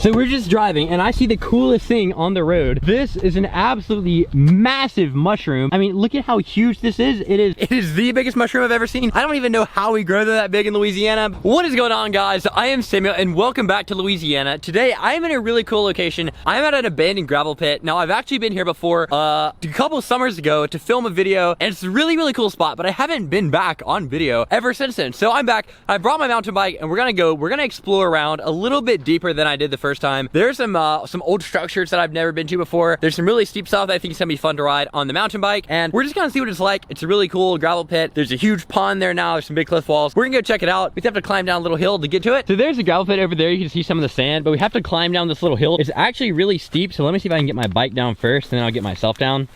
So we're just driving and I see the coolest thing on the road. This is an absolutely massive mushroom. I mean, look at how huge this is. It is the biggest mushroom I've ever seen. I don't even know how we grow that big in Louisiana. What is going on, guys? I am Samuel and welcome back to Louisiana. Today I am in a really cool location. I'm at an abandoned gravel pit. Now I've actually been here before a couple of summers ago to film a video, and it's a really cool spot, but I haven't been back on video ever since then. So I'm back. I brought my mountain bike and we're gonna explore around a little bit deeper than I did the first time. There's some old structures that I've never been to before. There's some really steep stuff that I think is gonna be fun to ride on the mountain bike, and we're just gonna see what it's like. It's a really cool gravel pit. There's a huge pond there now. There's some big cliff walls. We're gonna go check it out. We have to climb down a little hill to get to it. So there's a gravel pit over there. You can see some of the sand, but we have to climb down this little hill. It's actually really steep, so let me see if I can get my bike down first, and then I'll get myself down.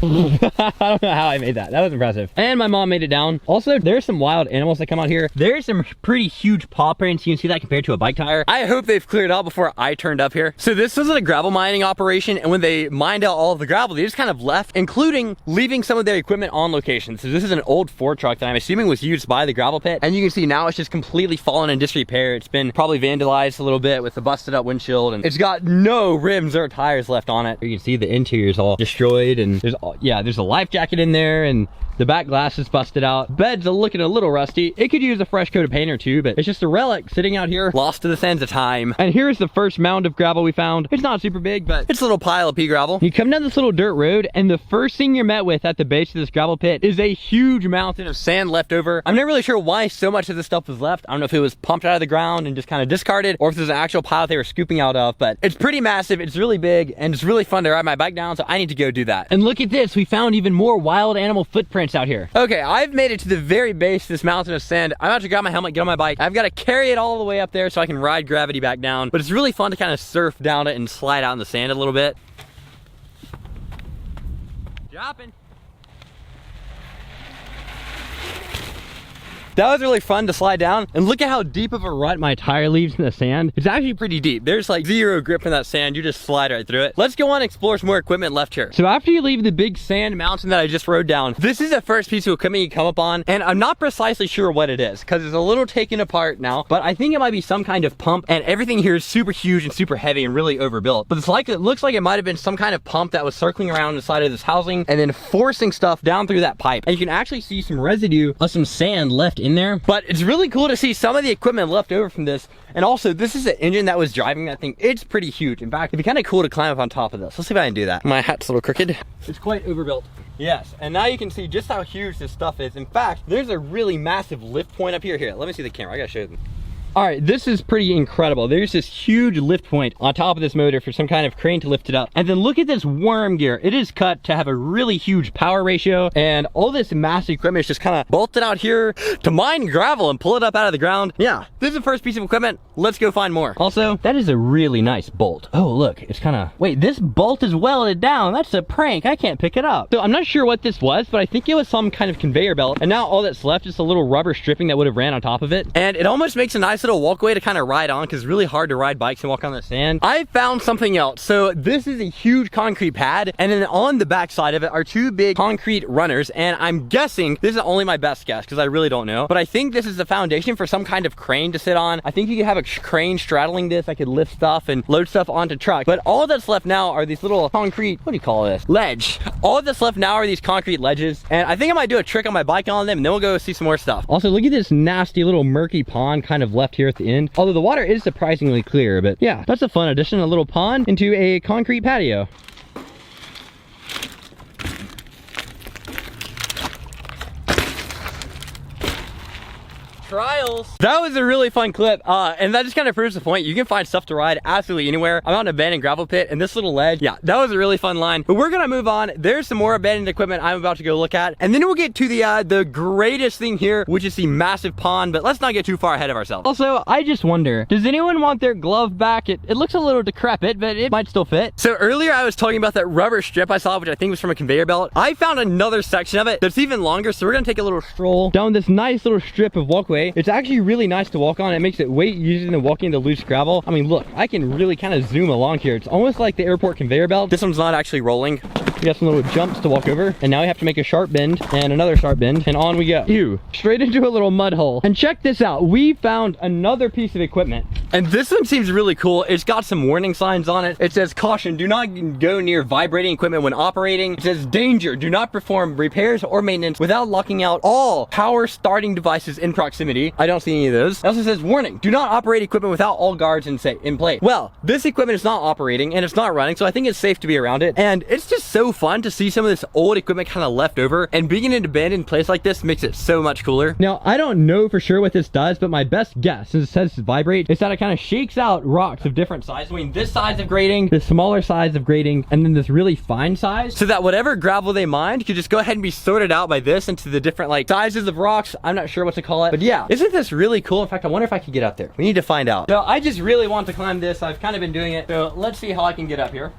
I don't know how I made that. That was impressive. And my mom made it down. Also, there's some wild animals that come out here. There's some pretty huge paw prints. You can see that compared to a bike tire. I hope they've cleared out before I turned up here. So this was a gravel mining operation, and when they mined out all of the gravel, they just kind of left, including leaving some of their equipment on location. So this is an old Ford truck that I'm assuming was used by the gravel pit. And you can see now it's just completely fallen in disrepair. It's been probably vandalized a little bit with the busted up windshield, and it's got no rims or tires left on it. You can see the interior is all destroyed, and there's a life jacket in there, and the back glass is busted out. Bed's looking a little rusty. It could use a fresh coat of paint or two, but it's just a relic sitting out here, lost to the sands of time. And here's the first mound of gravel we found. It's not super big, but it's a little pile of pea gravel. You come down this little dirt road, and the first thing you're met with at the base of this gravel pit is a huge mountain of sand left over. I'm not really sure why so much of this stuff was left. I don't know if it was pumped out of the ground and just kind of discarded, or if there's an actual pile they were scooping out of, but it's pretty massive. It's really big, and it's really fun to ride my bike down, so I need to go do that. And look at this. We found even more wild animal footprints out here. Okay, I've made it to the very base of this mountain of sand. I'm about to grab my helmet, get on my bike. I've got to carry it all the way up there so I can ride gravity back down. But it's really fun to kind of surf down it and slide out in the sand a little bit. Dropping. That was really fun to slide down, and look at how deep of a rut my tire leaves in the sand. It's actually pretty deep. There's like zero grip in that sand. You just slide right through it. Let's go on and explore some more equipment left here. So after you leave the big sand mountain that I just rode down, this is the first piece of equipment you come up on, and I'm not precisely sure what it is because it's a little taken apart now, but I think it might be some kind of pump, and everything here is super huge and super heavy and really overbuilt. But it looks like it might have been some kind of pump that was circling around inside of this housing and then forcing stuff down through that pipe. And you can actually see some residue of some sand left in there, but it's really cool to see some of the equipment left over from this. And also, this is the engine that was driving that thing. It's pretty huge. In fact, it'd be kind of cool to climb up on top of this. Let's see if I can do that. My hat's a little crooked. It's quite overbuilt. Yes, and now you can see just how huge this stuff is. In fact, there's a really massive lift point up here. Here, let me see the camera. I gotta show you. All right, this is pretty incredible. There's this huge lift point on top of this motor for some kind of crane to lift it up. And then look at this worm gear. It is cut to have a really huge power ratio, and all this massive equipment is just kind of bolted out here to mine gravel and pull it up out of the ground. Yeah, this is the first piece of equipment. Let's go find more. Also, that is a really nice bolt. Oh, look, it's kind of, wait, this bolt is welded down. That's a prank. I can't pick it up. So I'm not sure what this was, but I think it was some kind of conveyor belt. And now all that's left is a little rubber stripping that would have ran on top of it. And it almost makes a nice little walkway to kind of ride on, because it's really hard to ride bikes and walk on the sand. I found something else. So this is a huge concrete pad, and then on the back side of it are two big concrete runners, and I'm guessing, this is only my best guess because I really don't know, but I think this is the foundation for some kind of crane to sit on. I think you could have a crane straddling this. I could lift stuff and load stuff onto truck, but all that's left now are these little concrete, what do you call this? Ledge. All that's left now are these concrete ledges, and I think I might do a trick on my bike on them, and then we'll go see some more stuff. Also, look at this nasty little murky pond kind of left here at the end. Although the water is surprisingly clear, but yeah, that's a fun addition, a little pond into a concrete patio. Trials. That was a really fun clip, and that just kind of proves the point. You can find stuff to ride absolutely anywhere. I'm out in an abandoned gravel pit, and this little ledge, yeah, that was a really fun line. But we're gonna move on. There's some more abandoned equipment I'm about to go look at, and then we'll get to the greatest thing here, which is the massive pond. But let's not get too far ahead of ourselves. Also, I just wonder, does anyone want their glove back? It looks a little decrepit, but it might still fit. So earlier I was talking about that rubber strip I saw, which I think was from a conveyor belt. I found another section of it that's even longer, so we're gonna take a little stroll down this nice little strip of walkway. It's actually really nice to walk on. It makes it way easier than walking the loose gravel. I mean, look, I can really kind of zoom along here. It's almost like the airport conveyor belt. This one's not actually rolling. We got some little jumps to walk over, and now we have to make a sharp bend and another sharp bend, and on we go. Ew, straight into a little mud hole. And check this out, we found another piece of equipment, and this one seems really cool. It's got some warning signs on it. It says, caution, do not go near vibrating equipment when operating. It says, danger, do not perform repairs or maintenance without locking out all power starting devices in proximity. I don't see any of those. It also says, warning, do not operate equipment without all guards in place. Well, this equipment is not operating and it's not running, so I think it's safe to be around it. And it's just so fun to see some of this old equipment kind of left over, and being in an abandoned place like this makes it so much cooler. Now, I don't know for sure what this does, but my best guess, since it says to vibrate, is that it kind of shakes out rocks of different sizes. I mean, this size of grading, the smaller size of grading, and then this really fine size, so that whatever gravel they mined could just go ahead and be sorted out by this into the different like sizes of rocks. I'm not sure what to call it, but yeah, isn't this really cool? In fact, I wonder if I could get up there. We need to find out. So I just really want to climb this. I've kind of been doing it, so let's see how I can get up here.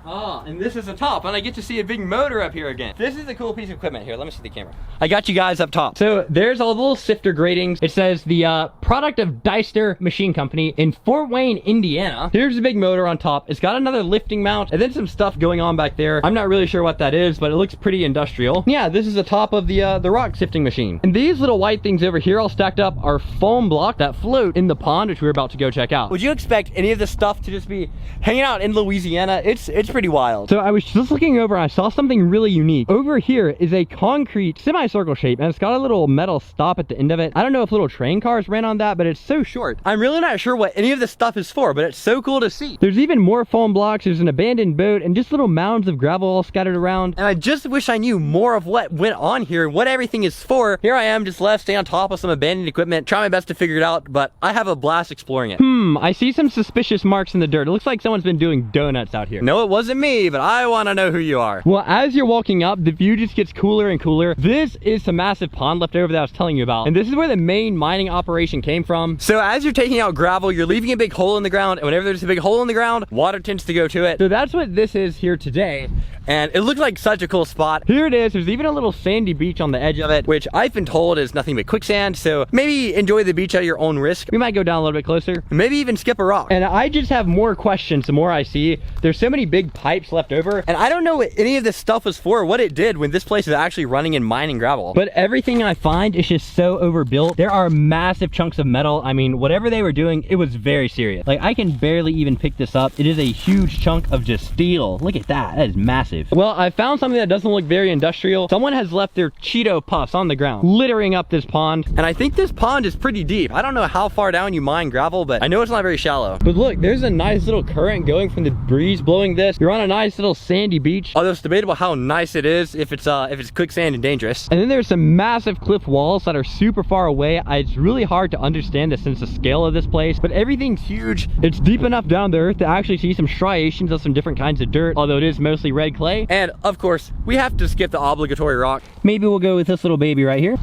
Ah, and this is the top, and I get to see a big motor up here again. This is a cool piece of equipment. Here, let me see the camera. I got you guys up top. So there's all the little sifter gratings. It says the product of Deister Machine Company in Fort Wayne, Indiana. Here's the big motor on top. It's got another lifting mount, and then some stuff going on back there. I'm not really sure what that is, but it looks pretty industrial. Yeah, this is the top of the rock sifting machine. And these little white things over here all stacked up are foam blocks that float in the pond, which we're about to go check out. Would you expect any of this stuff to just be hanging out in Louisiana? It's pretty wild. So I was just looking over and I saw something really unique. Over here is a concrete semicircle shape, and it's got a little metal stop at the end of it. I don't know if little train cars ran on that, but it's so short. I'm really not sure what any of this stuff is for, but it's so cool to see. There's even more foam blocks. There's an abandoned boat and just little mounds of gravel all scattered around. And I just wish I knew more of what went on here and what everything is for. Here I am just left standing on top of some abandoned equipment, trying my best to figure it out, but I have a blast exploring it. I see some suspicious marks in the dirt. It looks like someone's been doing donuts out here. No, it wasn't me, but I want to know who you are. Well, as you're walking up, the view just gets cooler and cooler. This is some massive pond left over that I was telling you about, and this is where the main mining operation came from. So as you're taking out gravel, you're leaving a big hole in the ground, and whenever there's a big hole in the ground, water tends to go to it. So that's what this is here today, and it looks like such a cool spot. Here it is. There's even a little sandy beach on the edge of it, which I've been told is nothing but quicksand, so maybe enjoy the beach at your own risk. We might go down a little bit closer, maybe even skip a rock. And I just have more questions the more I see. There's so many big pipes left over, and I don't know what any of this stuff was for, or what it did when this place is actually running and mining gravel. But everything I find is just so overbuilt. There are massive chunks of metal. I mean, whatever they were doing, it was very serious. Like, I can barely even pick this up. It is a huge chunk of just steel. Look at that. That is massive. Well, I found something that doesn't look very industrial. Someone has left their Cheeto puffs on the ground, littering up this pond. And I think this pond is pretty deep. I don't know how far down you mine gravel, but I know it's not very shallow. But look, there's a nice little current going from the breeze blowing this. You're on a nice little sandy beach. Although it's debatable how nice it is if it's quicksand and dangerous. And then there's some massive cliff walls that are super far away. It's really hard to understand the sense of scale of this place, but everything's huge. It's deep enough down to earth to actually see some striations of some different kinds of dirt, although it is mostly red clay. And of course, we have to skip the obligatory rock. Maybe we'll go with this little baby right here.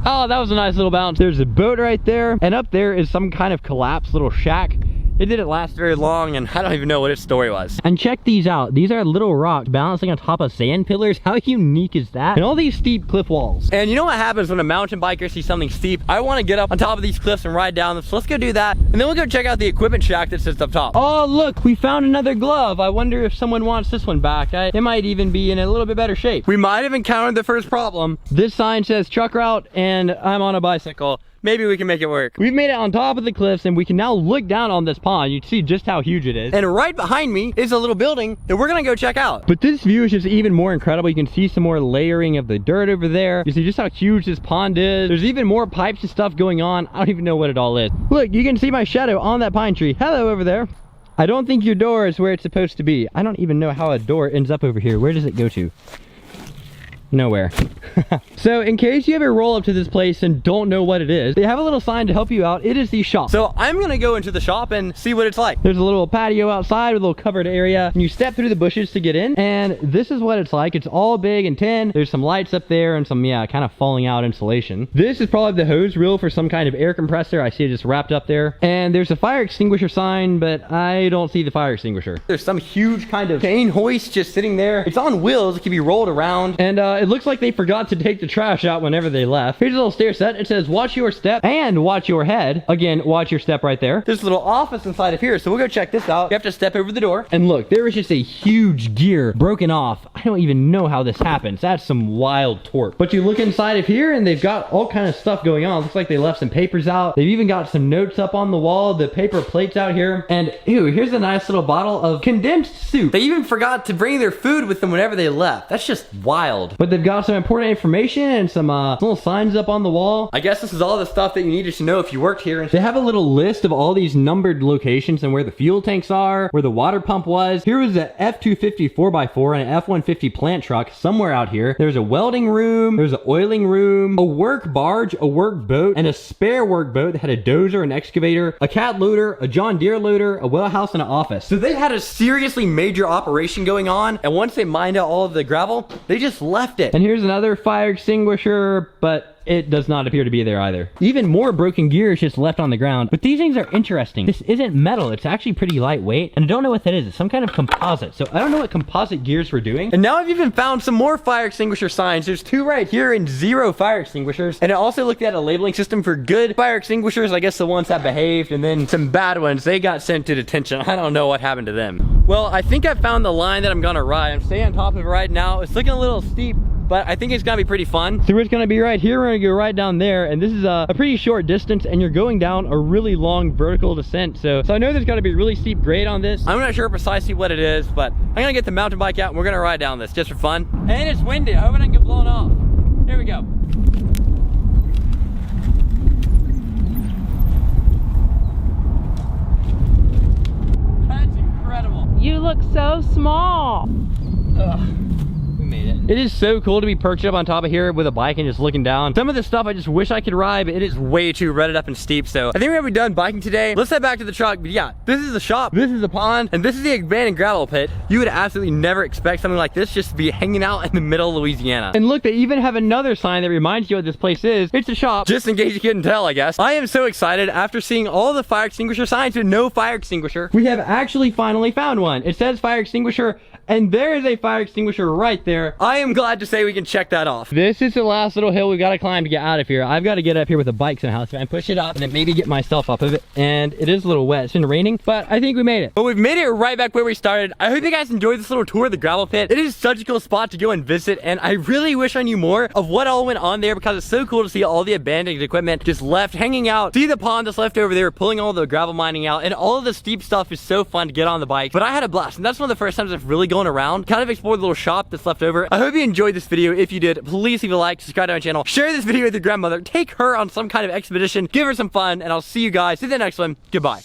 Oh, that was a nice little bounce. There's a boat right there, and up there is some kind of collapsed little shack. It didn't last very long, and I don't even know what its story was. And check these out. These are little rocks balancing on top of sand pillars. How unique is that? And all these steep cliff walls. And you know what happens when a mountain biker sees something steep? I want to get up on top of these cliffs and ride down them, so let's go do that. And then we'll go check out the equipment shack that sits up top. Oh, look, we found another glove. I wonder if someone wants this one back. It might even be in a little bit better shape. We might have encountered the first problem. This sign says truck route, and I'm on a bicycle. Maybe we can make it work. We've made it on top of the cliffs, and we can now look down on this pond. You can see just how huge it is. And right behind me is a little building that we're gonna go check out. But this view is just even more incredible. You can see some more layering of the dirt over there. You see just how huge this pond is. There's even more pipes and stuff going on. I don't even know what it all is. Look, you can see my shadow on that pine tree. Hello over there. I don't think your door is where it's supposed to be. I don't even know how a door ends up over here. Where does it go to? Nowhere. So in case you ever roll up to this place and don't know what it is, they have a little sign to help you out. It is the shop. So I'm gonna go into the shop and see what it's like. There's a little patio outside with a little covered area, and you step through the bushes to get in, and this is what it's like. It's all big and tin. There's some lights up there and some, yeah, kind of falling out insulation. This is probably the hose reel for some kind of air compressor. I see it just wrapped up there. And there's a fire extinguisher sign, but I don't see the fire extinguisher. There's some huge kind of chain hoist just sitting there. It's on wheels. It can be rolled around, and it looks like they forgot to take the trash out whenever they left. Here's a little stair set. It says watch your step and watch your head. Again, watch your step right there. There's a little office inside of here, so we'll go check this out. You have to step over the door. And look, there is just a huge gear broken off. I don't even know how this happens. That's some wild torque. But you look inside of here and they've got all kind of stuff going on. Looks like they left some papers out. They've even got some notes up on the wall, the paper plates out here. And ew, here's a nice little bottle of condensed soup. They even forgot to bring their food with them whenever they left. That's just wild. But they've got some important information and some little signs up on the wall. I guess this is all the stuff that you needed to know if you worked here. They have a little list of all these numbered locations and where the fuel tanks are, where the water pump was. Here was a F-250 4x4 and an F-150 plant truck somewhere out here. There's a welding room, there's an oiling room, a work barge, a work boat, and a spare work boat that had a dozer, an excavator, a cat loader, a John Deere loader, a well house, and an office. So they had a seriously major operation going on, and once they mined out all of the gravel, they just left it. And here's another fire extinguisher, but it does not appear to be there either. Even more broken gear is just left on the ground. But these things are interesting. This isn't metal. It's actually pretty lightweight. And I don't know what that is. It's some kind of composite. So I don't know what composite gears were doing. And now I've even found some more fire extinguisher signs. There's 2 right here and 0 fire extinguishers. And I also looked at a labeling system for good fire extinguishers. I guess the ones that behaved. And then some bad ones, they got sent to detention. I don't know what happened to them. Well, I think I found the line that I'm gonna ride. I'm staying on top of it right now. It's looking a little steep, but I think it's gonna be pretty fun. So it's gonna be right here. We're gonna go right down there, and this is a pretty short distance, and you're going down a really long vertical descent. So I know there's gotta be a really steep grade on this. I'm not sure precisely what it is, but I'm gonna get the mountain bike out and we're gonna ride down this just for fun. And it's windy. I hope it doesn't get blown off. Here we go. That's incredible. You look so small. Ugh. It is so cool to be perched up on top of here with a bike and just looking down. Some of this stuff I just wish I could ride, but it is way too rutted up and steep. So I think we're gonna be done biking today. Let's head back to the truck. But yeah, this is the shop, this is the pond, and this is the abandoned gravel pit. You would absolutely never expect something like this just to be hanging out in the middle of Louisiana. And look, they even have another sign that reminds you what this place is. It's a shop, just in case you couldn't tell, I guess. I am so excited after seeing all the fire extinguisher signs with no fire extinguisher. We have actually finally found one. It says fire extinguisher, and there is a fire extinguisher right there. I am glad to say we can check that off. This is the last little hill we got to climb to get out of here. I've got to get up here with a bike somehow, so I push it up and then maybe get myself up of it. And it is a little wet. It's been raining, but I think we made it. But we've made it right back where we started. I hope you guys enjoyed this little tour of the gravel pit. It is such a cool spot to go and visit, and I really wish I knew more of what all went on there, because it's so cool to see all the abandoned equipment just left hanging out. See the pond that's left over there, pulling all the gravel mining out, and all of the steep stuff is so fun to get on the bike. But I had a blast, and that's one of the first times I've really gone around, kind of explored the little shop that's left over. I hope you enjoyed this video. If you did, please leave a like, subscribe to my channel, share this video with your grandmother, take her on some kind of expedition, give her some fun, and I'll see you guys in the next one. Goodbye.